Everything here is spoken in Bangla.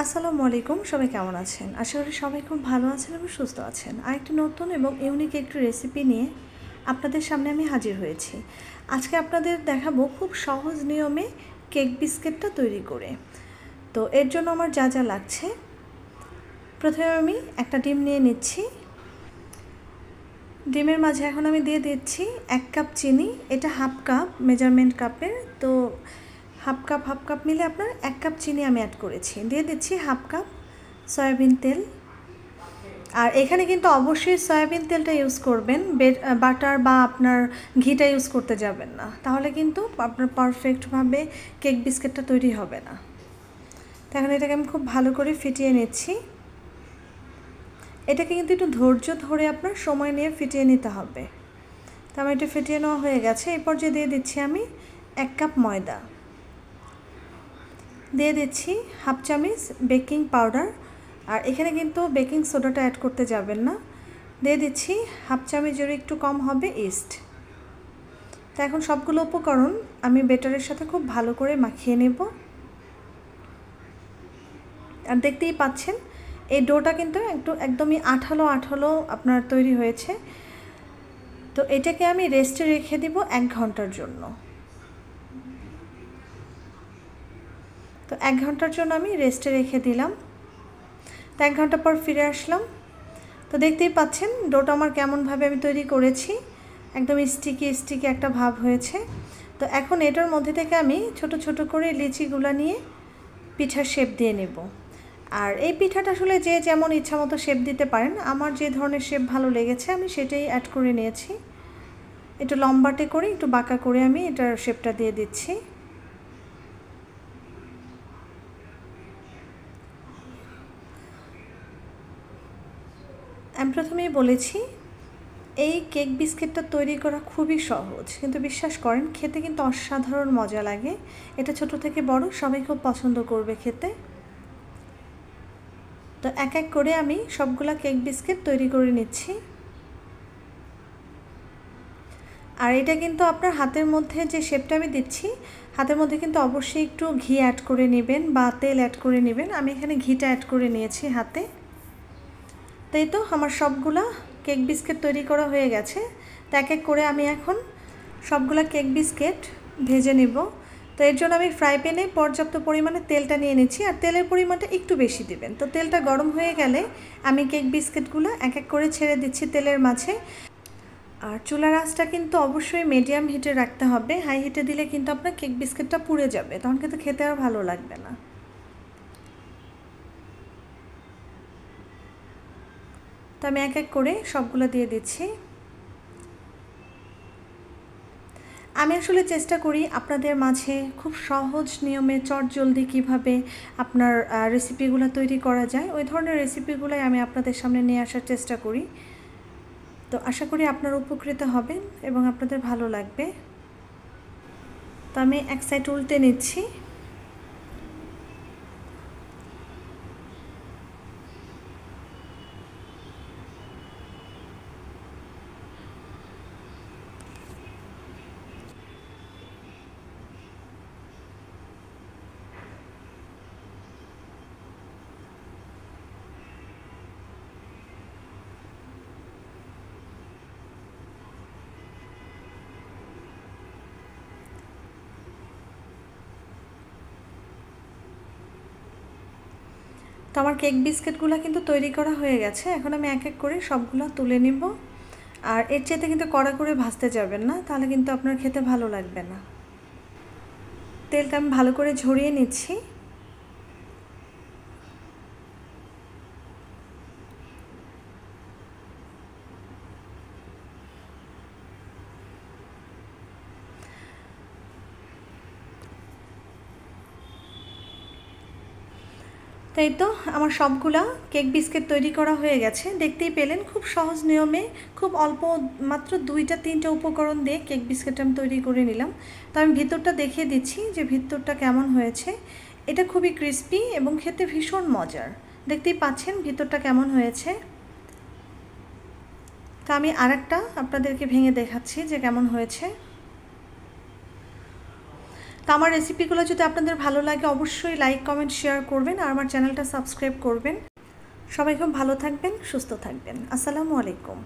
আসসালামু আলাইকুম, সবাই কেমন আছেন? আশা করি সবাই খুব ভালো আছেন এবং সুস্থ আছেন। আরেকটি নতুন এবং ইউনিক একটি রেসিপি নিয়ে আপনাদের সামনে আমি হাজির হয়েছি। আজকে আপনাদের দেখাবো খুব সহজ নিয়মে কেক বিস্কিটটা তৈরি করে। তো এর জন্য আমার যা যা লাগছে, প্রথমে আমি একটা ডিম নিয়ে নিচ্ছি। ডিমের মাঝে এখন আমি দিয়ে দিচ্ছি 1 কাপ চিনি। এটা হাফ কাপ মেজারমেন্ট কাপের, তো হাফ কাপ মিলে আপনার 1 কাপ চিনি আমি অ্যাড করেছি। দিয়ে দিচ্ছি হাফ কাপ সয়াবিন তেল। আর এখানে কিন্তু অবশ্যই সয়াবিন তেলটা ইউজ করবেন, বাটার বা আপনার ঘিটা ইউজ করতে যাবেন না, তাহলে কিন্তু আপনার পারফেক্টভাবে কেক বিস্কিটটা তৈরি হবে না। তো এখন এটাকে আমি খুব ভালো করে ফিটিয়ে নিচ্ছি। এটাকে কিন্তু একটু ধৈর্য ধরে আপনার সময় নিয়ে ফিটিয়ে নিতে হবে। তো আমার এটা ফিটিয়ে নেওয়া হয়ে গেছে। এই পর্যায়ে দিয়ে দিচ্ছি আমি 1 কাপ ময়দা, দিয়ে দিচ্ছি হাফ চামচ বেকিং পাউডার। আর এখানে কিন্তু বেকিং সোডাটা অ্যাড করতে যাবেন না। দিয়ে দিচ্ছি হাফ চামচের একটু কম হবে ইস্ট। তো এখন সবগুলো উপকরণ আমি বেটারের সাথে খুব ভালো করে মাখিয়ে নেব। আর দেখতেই পাচ্ছেন এই ডোটা কিন্তু একদমই আঠালো আপনার তৈরি হয়েছে। তো এটাকে আমি রেস্টে রেখে দিব 1 ঘন্টার জন্য। তো 1 ঘন্টার জন্য আমি রেস্টে রেখে দিলাম। তো 1 ঘন্টা পর ফিরে আসলাম। তো দেখতেই পাচ্ছেন ডোটা আমার কেমনভাবে আমি তৈরি করেছি, একদম স্টিকি একটা ভাব হয়েছে। তো এখন এটার মধ্যে থেকে আমি ছোট ছোট করে লিচিগুলো নিয়ে পিঠার শেপ দিয়ে নেব। আর এই পিঠাটা আসলে যে যেমন ইচ্ছা মতো শেপ দিতে পারেন। আমার যে ধরনের শেপ ভালো লেগেছে আমি সেটাই অ্যাড করে নিয়েছি। একটু লম্বাটে করে একটু বাঁকা করে আমি এটার শেপটা দিয়ে দিচ্ছি। আমি প্রথমেই বলেছি এই কেক বিস্কিটটা তৈরি করা খুবই সহজ, কিন্তু বিশ্বাস করেন খেতে কিন্তু অসাধারণ মজা লাগে। এটা ছোট থেকে বড় সবাই খুব পছন্দ করবে খেতে। তো এক এক করে আমি সবগুলা কেক বিস্কিট তৈরি করে নিচ্ছি। আর এটা কিন্তু আপনার হাতের মধ্যে যে শেপটা আমি দিচ্ছি, হাতের মধ্যে কিন্তু অবশ্যই একটু ঘি অ্যাড করে নেবেন বা তেল অ্যাড করে নেবেন। আমি এখানে ঘিটা অ্যাড করে নিয়েছি হাতে। তাই তো আমার সবগুলা কেক বিস্কিট তৈরি করা হয়ে গেছে। তো এক এক করে আমি এখন সবগুলা কেক বিস্কিট ভেজে নেব। তো এর জন্য আমি ফ্রাই প্যানে পর্যাপ্ত পরিমাণে তেলটা নিয়ে নিচ্ছি। আর তেলের পরিমাণটা একটু বেশি দিবেন। তো তেলটা গরম হয়ে গেলে আমি কেক বিস্কিটগুলো এক এক করে ছেড়ে দিচ্ছি তেলের মাঝে। আর চুলার আঁচটা কিন্তু অবশ্যই মিডিয়াম হিটে রাখতে হবে। হাই হিটে দিলে কিন্তু আপনার কেক বিস্কিটটা পুড়ে যাবে, তখন কিন্তু খেতে আর ভালো লাগবে না। তো আমি এক এক করে সবগুলো দিয়ে দিচ্ছি। আমি আসলে চেষ্টা করি আপনাদের মাঝে খুব সহজ নিয়মে চটজলদি কীভাবে আপনার রেসিপিগুলো তৈরি করা যায়, ওই ধরনের রেসিপিগুলোই আমি আপনাদের সামনে নিয়ে আসার চেষ্টা করি। তো আশা করি আপনারা উপকৃত হবেন এবং আপনাদের ভালো লাগবে। তো আমি এক সাইড উল্টে নিচ্ছি। তো আমার কেক বিস্কিটগুলো কিন্তু তৈরি করা হয়ে গেছে। এখন আমি এক এক করে সবগুলো তুলে নিব। আর এর চাইতে কিন্তু কড়া করে ভাজতে যাবেন না, তাহলে কিন্তু আপনার খেতে ভালো লাগবে না। তেলটা আমি ভালো করে ঝরিয়ে নিচ্ছি। তাই তো আমার সবগুলা কেক বিস্কিট তৈরি করা হয়ে গেছে। দেখতেই পেলেন খুব সহজ নিয়মে খুব অল্প মাত্র 2-3টা উপকরণ দিয়ে কেক বিস্কিট আমি তৈরি করে নিলাম। তো আমি ভিতরটা দেখিয়ে দিচ্ছি যে ভিতরটা কেমন হয়েছে। এটা খুবই ক্রিস্পি এবং খেতে ভীষণ মজার। দেখতেই পাচ্ছেন ভিতরটা কেমন হয়েছে। তো আমি আরেকটা আপনাদেরকে ভেঙে দেখাচ্ছি যে কেমন হয়েছে। তো আমার রেসিপিগুলো যদি আপনাদের ভালো লাগে অবশ্যই লাইক কমেন্ট শেয়ার করবেন আর আমার চ্যানেলটা সাবস্ক্রাইব করবেন। সবাই খুব ভালো থাকবেন, সুস্থ থাকবেন। আসসালামু আলাইকুম।